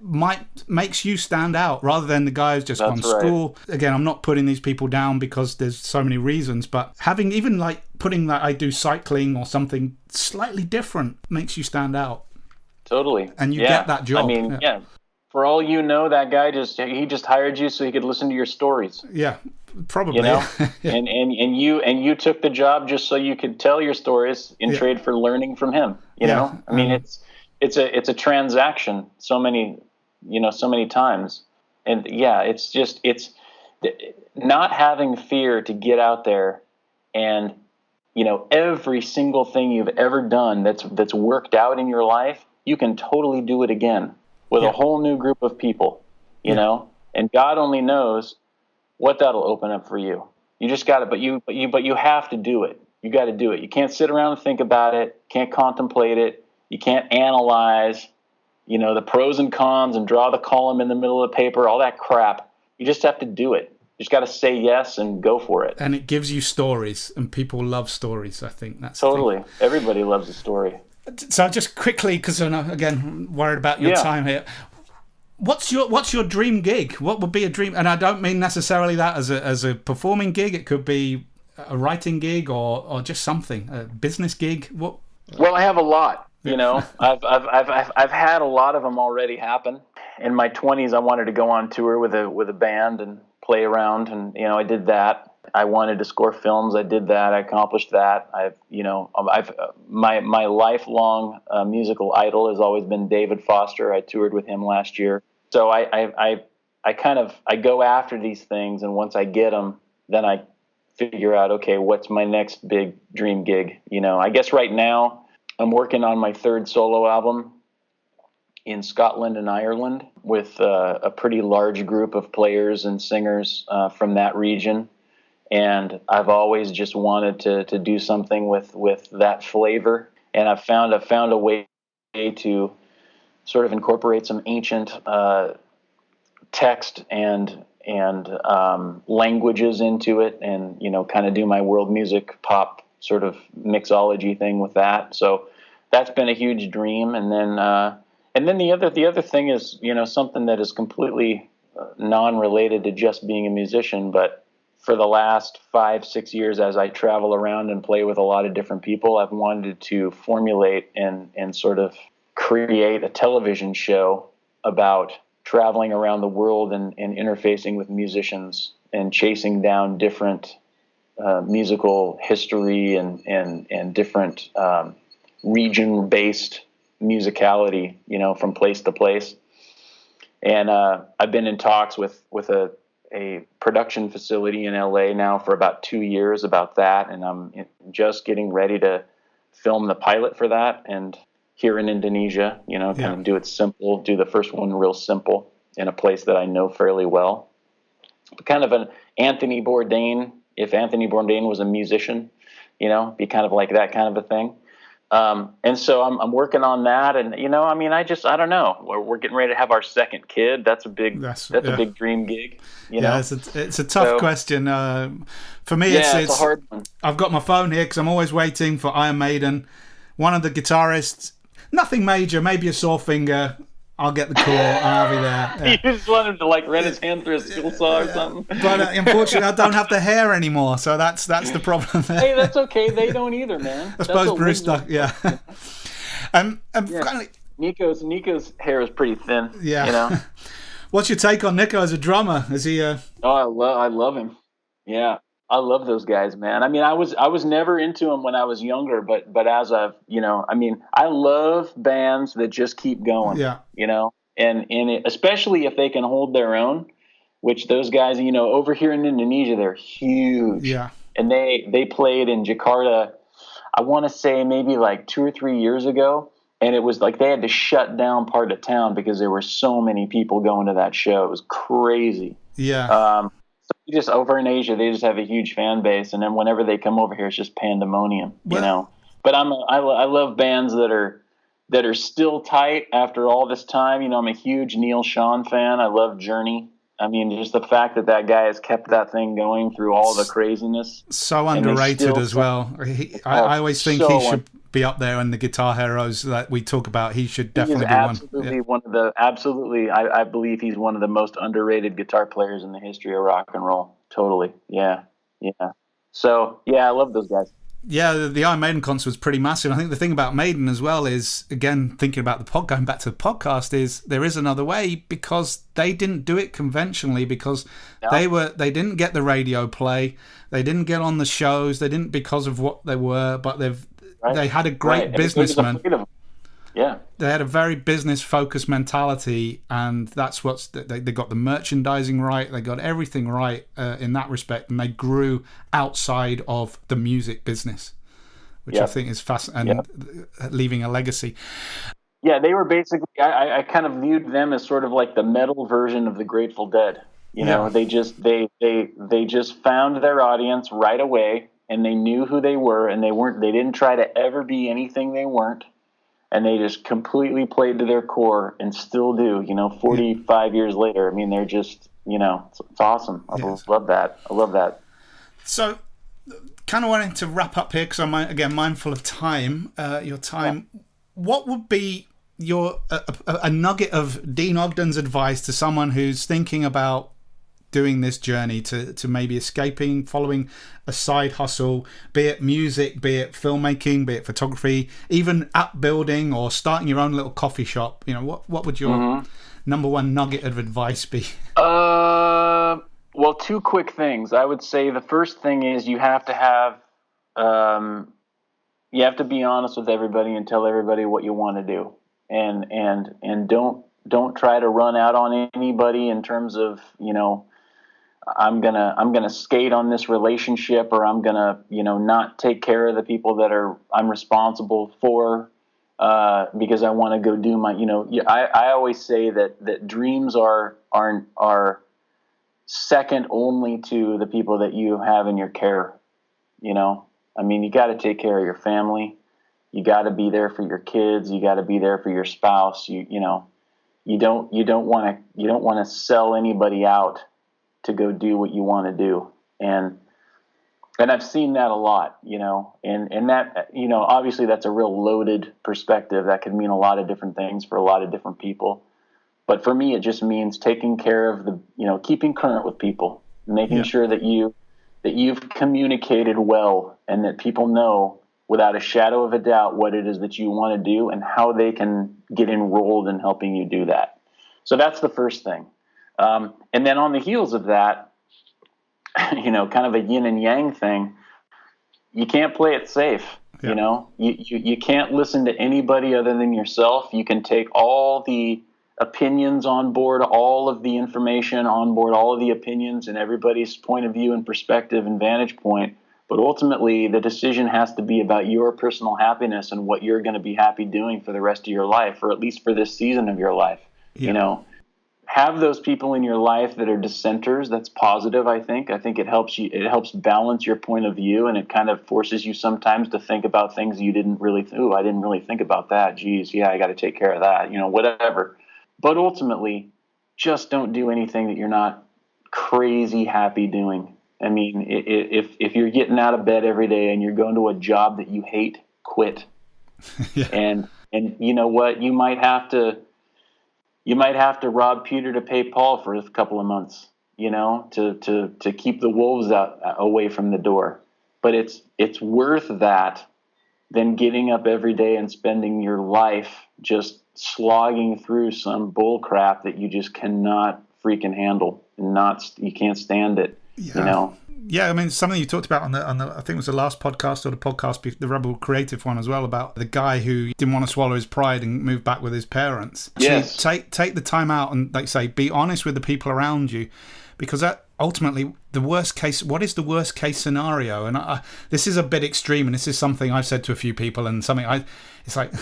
makes you stand out, rather than the guy who's just gone to school. Again, I'm not putting these people down because there's so many reasons, but having even like putting that I do cycling or something slightly different makes you stand out. Totally. And you get that job. I mean, for all you know, that guy he just hired you so he could listen to your stories. Yeah. Probably, and you took the job just so you could tell your stories in trade for learning from him. You know, I mean, it's a transaction so many times, and it's not having fear to get out there, and every single thing you've ever done that's worked out in your life, you can totally do it again with a whole new group of people. You know, and God only knows what that'll open up for you. You just got to, but you have to do it. You got to do it. You can't sit around and think about it. Can't contemplate it. You can't analyze, the pros and cons and draw the column in the middle of the paper, all that crap. You just have to do it. You just got to say yes and go for it. And it gives you stories, and people love stories. I think that's totally. Everybody loves a story. So just quickly, because I'm again worried about your time here. What's your dream gig? What would be a dream? And I don't mean necessarily that as a performing gig. It could be a writing gig or just something, a business gig. What? Well, I have a lot. I've had a lot of them already happen. In my 20s, I wanted to go on tour with a band and play around, and I did that. I wanted to score films. I did that. I accomplished that. My lifelong musical idol has always been David Foster. I toured with him last year. So I go after these things, and once I get them, then I figure out, okay, what's my next big dream gig? I guess right now I'm working on my third solo album in Scotland and Ireland with a pretty large group of players and singers from that region. And I've always just wanted to do something with that flavor. And I've found a way to sort of incorporate some ancient text and languages into it, and kind of do my world music pop sort of mixology thing with that. So that's been a huge dream. And then the other thing is something that is completely non-related to just being a musician, but for the last 5-6 years, as I travel around and play with a lot of different people, I've wanted to formulate and sort of create a television show about traveling around the world and interfacing with musicians and chasing down different musical history and different region-based musicality, from place to place. And I've been in talks with a production facility in LA now for about 2 years about that, and I'm just getting ready to film the pilot for that, and here in Indonesia, kind of do it simple, do the first one real simple in a place that I know fairly well. Kind of an Anthony Bourdain, if Anthony Bourdain was a musician, be kind of like that kind of a thing. And so I'm working on that, and I don't know. We're getting ready to have our second kid. That's a big dream gig. It's a tough question. For me, it's a hard one. I've got my phone here because I'm always waiting for Iron Maiden. One of the guitarists, nothing major, maybe a sore finger. I'll get the call. I'll be there. You just want him to run his hand through a skill saw or something. But unfortunately, I don't have the hair anymore, so that's the problem there. Hey, that's okay. They don't either, man. I suppose Bruce does. Yeah. Finally, Nico's hair is pretty thin. Yeah. What's your take on Nico as a drummer? Is he? Oh, I love him. Yeah. I love those guys, man. I mean, I was never into them when I was younger, but as I've, I love bands that just keep going. Yeah. And especially if they can hold their own, which those guys, over here in Indonesia, they're huge. Yeah. And they played in Jakarta, I want to say maybe 2 or 3 years ago, and it was like they had to shut down part of town because there were so many people going to that show. It was crazy. Yeah. So just over in Asia, they just have a huge fan base, and then whenever they come over here, it's just pandemonium, But I love bands that are still tight after all this time. I'm a huge Neil Schon fan. I love Journey. I mean, just the fact that that guy has kept that thing going through all the craziness. So underrated as well. I always think he should be up there in the guitar heroes that we talk about. He should definitely be one of the, absolutely, I believe he's one of the most underrated guitar players in the history of rock and roll. Totally. Yeah. Yeah. So, yeah, I love those guys. Yeah, the Iron Maiden concert was pretty massive. I think the thing about Maiden as well is, again, thinking about going back to the podcast, is there is another way, because they didn't do it conventionally, because they didn't get the radio play, they didn't get on the shows, they didn't because of what they were, but they had a great businessman. Yeah, they had a very business-focused mentality, and that's they got the merchandising right. They got everything right in that respect, and they grew outside of the music business, which I think is fascinating, and leaving a legacy. Yeah, they were basically. I kind of viewed them as sort of like the metal version of the Grateful Dead. You know, they just found their audience right away, and they knew who they were, and they didn't try to ever be anything they weren't. And they just completely played to their core and still do, 45 years later. I mean, they're just, it's awesome. I love that. I love that. So, kind of wanting to wrap up here, because I'm, again, mindful of time, your time. Yeah. What would be your a nugget of Deane Ogden's advice to someone who's thinking about doing this journey to maybe escaping, following a side hustle, be it music, be it filmmaking, be it photography, even app building or starting your own little coffee shop? What would your number one nugget of advice be? Well, two quick things. I would say the first thing is you have to be honest with everybody and tell everybody what you want to do, and don't try to run out on anybody in terms of, I'm gonna skate on this relationship, or I'm gonna, not take care of the people that I'm responsible for, because I want to go do my, I always say that dreams are second only to the people that you have in your care. I mean, you got to take care of your family. You got to be there for your kids. You got to be there for your spouse. You don't want to sell anybody out to go do what you want to do. And I've seen that a lot, and that, obviously that's a real loaded perspective that could mean a lot of different things for a lot of different people. But for me, it just means taking care of keeping current with people, making sure that you've communicated well, and that people know without a shadow of a doubt what it is that you want to do and how they can get enrolled in helping you do that. So that's the first thing. And then on the heels of that, kind of a yin and yang thing, you can't play it safe. You can't listen to anybody other than yourself. You can take all the opinions on board, all of the information on board, all of the opinions and everybody's point of view and perspective and vantage point. But ultimately, the decision has to be about your personal happiness and what you're going to be happy doing for the rest of your life, or at least for this season of your life. Have those people in your life that are dissenters. That's positive, I think. I think it helps you. It helps balance your point of view, and it kind of forces you sometimes to think about things you didn't really. I didn't really think about that. Geez, yeah, I got to take care of that. Whatever. But ultimately, just don't do anything that you're not crazy happy doing. I mean, if you're getting out of bed every day and you're going to a job that you hate, quit. And you know what? You might have to rob Peter to pay Paul for a couple of months, to keep the wolves away from the door. But it's worth that than getting up every day and spending your life just slogging through some bull crap that you just cannot freaking handle, and you can't stand it. Yeah, I mean, something you talked about on the I think it was the last podcast, or the podcast, the Rebel Creative one as well, about the guy who didn't want to swallow his pride and move back with his parents. Yes. So take the time out and, like say, be honest with the people around you, because that ultimately, the worst case, what is the worst case scenario? And this is a bit extreme, and this is something I've said to a few people, and something it's like,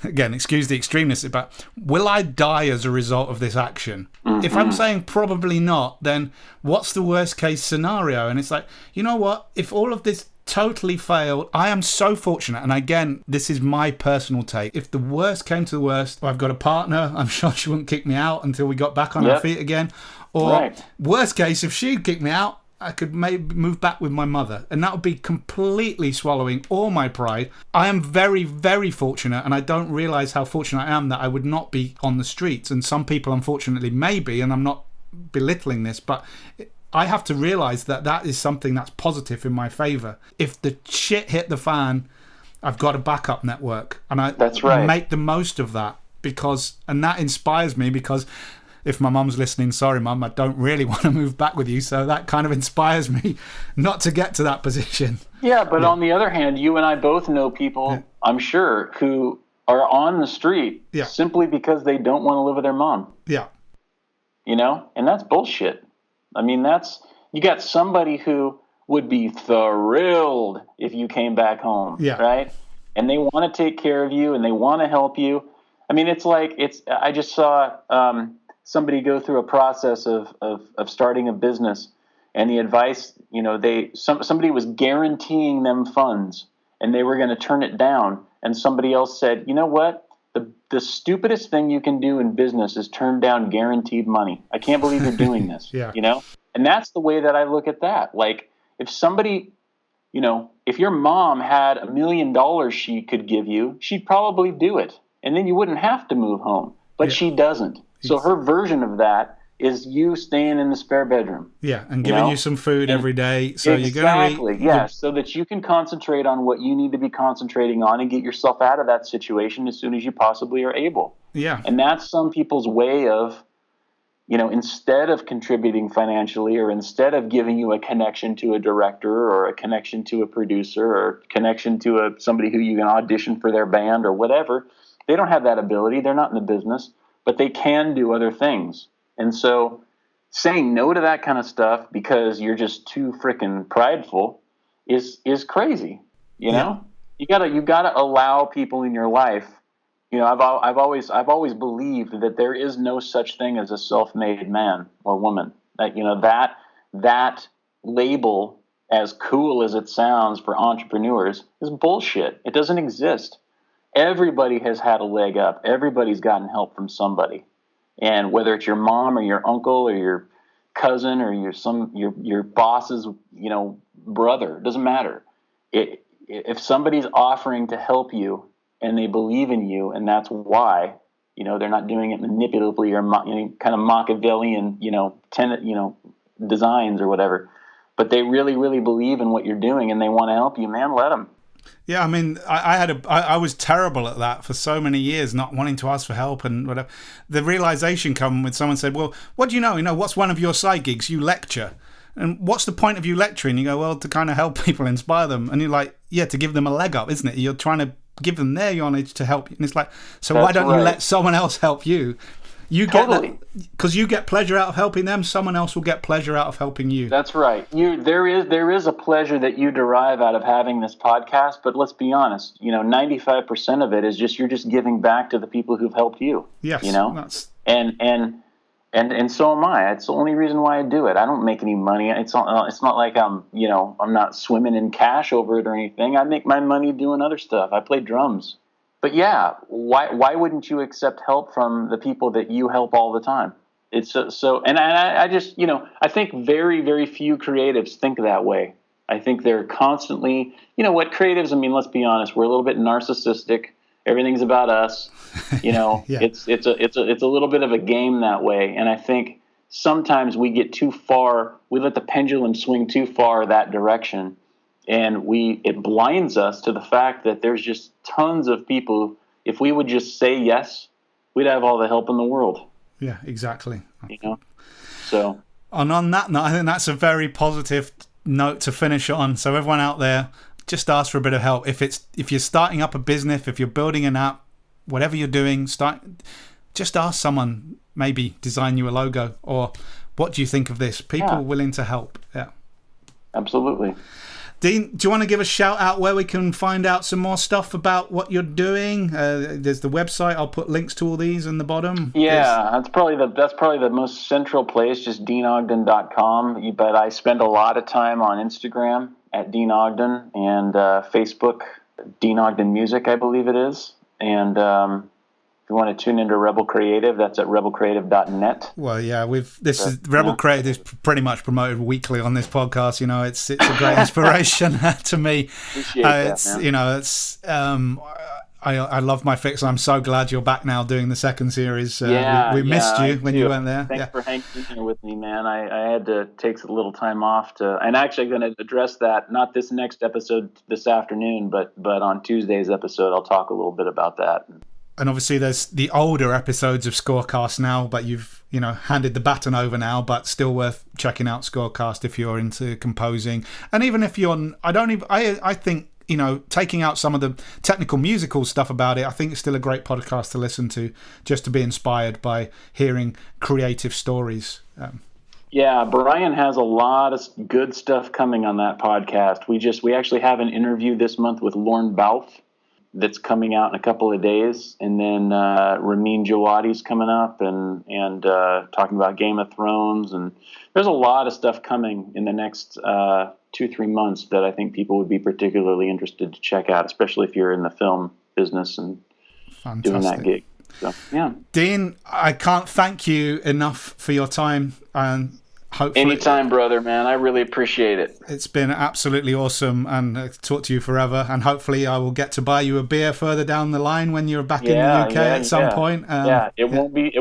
again, excuse the extremeness, but will I die as a result of this action? Mm-hmm. If I'm saying probably not, then what's the worst case scenario? And it's like, you know what? If all of this totally failed, I am so fortunate. And again, this is my personal take. If the worst came to the worst, I've got a partner, I'm sure she wouldn't kick me out until we got back on our feet again. Or Right. worst case, if she kicked me out, I could maybe move back with my mother. And that would be completely swallowing all my pride. I am very, very fortunate, and I don't realize how fortunate I am that I would not be on the streets. And some people, unfortunately, may be, and I'm not belittling this, but I have to realize that that is something that's positive in my favor. If the shit hit the fan, I've got a backup network, and That's right. make the most of that, and that inspires me, because if my mum's listening, sorry mum, I don't really want to move back with you, so that kind of inspires me not to get to that position. Yeah, but on the other hand, you and I both know people, I'm sure, who are on the street simply because they don't want to live with their mom. Yeah. You know? And that's bullshit. I mean, you got somebody who would be thrilled if you came back home, right? And they want to take care of you and they want to help you. I mean, I just saw somebody go through a process of starting a business, and the advice, somebody was guaranteeing them funds and they were going to turn it down. And somebody else said, you know what? The stupidest thing you can do in business is turn down guaranteed money. I can't believe you're doing this, And that's the way that I look at that. Like, if somebody, if your mom had $1 million she could give you, she'd probably do it. And then you wouldn't have to move home. But she doesn't. So her version of that is you staying in the spare bedroom. Yeah, and giving you some food every day. So exactly, you're going to eat. So that you can concentrate on what you need to be concentrating on and get yourself out of that situation as soon as you possibly are able. Yeah. And that's some people's way of, instead of contributing financially, or instead of giving you a connection to a director or a connection to a producer or connection to somebody who you can audition for their band or whatever, they don't have that ability. They're not in the business, but they can do other things. And so saying no to that kind of stuff because you're just too freaking prideful is crazy. You gotta allow people in your life. I've always believed that there is no such thing as a self-made man or woman. That label, as cool as it sounds for entrepreneurs, is bullshit. It doesn't exist. Everybody has had a leg up. Everybody's gotten help from somebody. And whether it's your mom or your uncle or your cousin or your boss's, brother, it doesn't matter. If somebody's offering to help you and they believe in you, and that's why, they're not doing it manipulatively or kind of Machiavellian, designs or whatever, but they really, really believe in what you're doing and they want to help you, man, let them. Yeah, I mean, I was terrible at that for so many years, not wanting to ask for help and whatever. The realization came when someone said, well, what do you know? What's one of your side gigs? You lecture. And what's the point of you lecturing? You go, well, to kind of help people, inspire them. And you're like, yeah, to give them a leg up, isn't it? You're trying to give them their knowledge to help you. And it's like, so why don't you let someone else help you? Because you get pleasure out of helping them, someone else will get pleasure out of helping you. That's right. There is a pleasure that you derive out of having this podcast, but let's be honest, 95% of it is you're just giving back to the people who've helped you. Yes. And so am I. It's the only reason why I do it. I don't make any money. It's not like I'm not swimming in cash over it or anything. I make my money doing other stuff. I play drums. But yeah, why wouldn't you accept help from the people that you help all the time? It's and I just, I think very, very few creatives think that way. I think they're constantly, creatives, I mean, let's be honest, we're a little bit narcissistic. Everything's about us. Yeah. It's a little bit of a game that way. And I think sometimes we get too far, we let the pendulum swing too far that direction. And it blinds us to the fact that there's just tons of people. If we would just say yes, we'd have all the help in the world. Yeah, exactly. So. And on that note, I think that's a very positive note to finish on. So everyone out there, just ask for a bit of help. If you're starting up a business, if you're building an app, whatever you're doing, just ask someone, maybe design you a logo, or what do you think of this? People are willing to help. Yeah. Absolutely. Deane, do you want to give a shout out where we can find out some more stuff about what you're doing? There's the website. I'll put links to all these in the bottom. Yeah, that's probably the most central place, just DeaneOgden.com. But I spend a lot of time on Instagram at Deane Ogden and Facebook, Deane Ogden Music, I believe it is. And you want to tune into Rebel Creative, that's at rebelcreative.net. Well, yeah, Rebel Creative is pretty much promoted weekly on this podcast. You know, it's a great inspiration to me. Appreciate that, man. You know, I love my fix. I'm so glad you're back now doing the second series. We missed you when you weren't there. Thanks for hanging in here with me, man. I had to take a little time off and actually going to address that, not this next episode this afternoon, but on Tuesday's episode, I'll talk a little bit about that. And obviously there's the older episodes of Scorecast now, but you've, handed the baton over now, but still worth checking out Scorecast if you're into composing. And even if you're, I think, taking out some of the technical musical stuff about it, I think it's still a great podcast to listen to, just to be inspired by hearing creative stories. Yeah, Brian has a lot of good stuff coming on that podcast. We actually have an interview this month with Lorne Bouth that's coming out in a couple of days, and then Ramin Djawadi's coming up and talking about Game of Thrones, and there's a lot of stuff coming in the next 2-3 months that I think people would be particularly interested to check out, especially if you're in the film business and doing that gig. So, yeah. Deane, I can't thank you enough for your time, and hopefully anytime, brother, man. I really appreciate it. It's been absolutely awesome, and talk to you forever, and hopefully I will get to buy you a beer further down the line when you're back in the UK at some point. It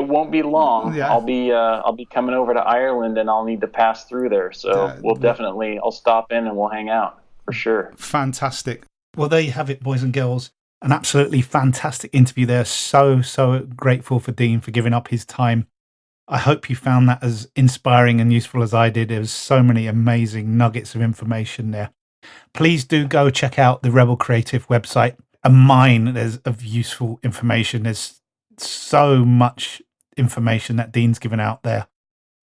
won't be long. Yeah. I'll be coming over to Ireland, and I'll need to pass through there, so I'll stop in and we'll hang out for sure. Fantastic. Well, there you have it, boys and girls. An absolutely fantastic interview there. So grateful for Deane for giving up his time. I hope you found that as inspiring and useful as I did. There was so many amazing nuggets of information there. Please do go check out the Rebel Creative website. A mine of useful information. There's so much information that Deane's given out there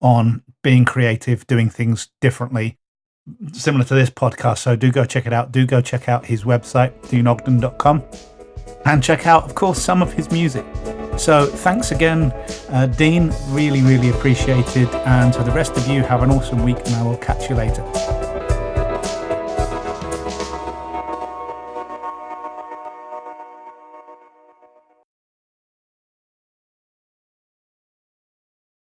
on being creative, doing things differently, similar to this podcast. So do go check it out. Do go check out his website, deaneogden.com, and check out, of course, some of his music. So thanks again, Deane. Really, really appreciated. And to the rest of you, have an awesome week, and I will catch you later.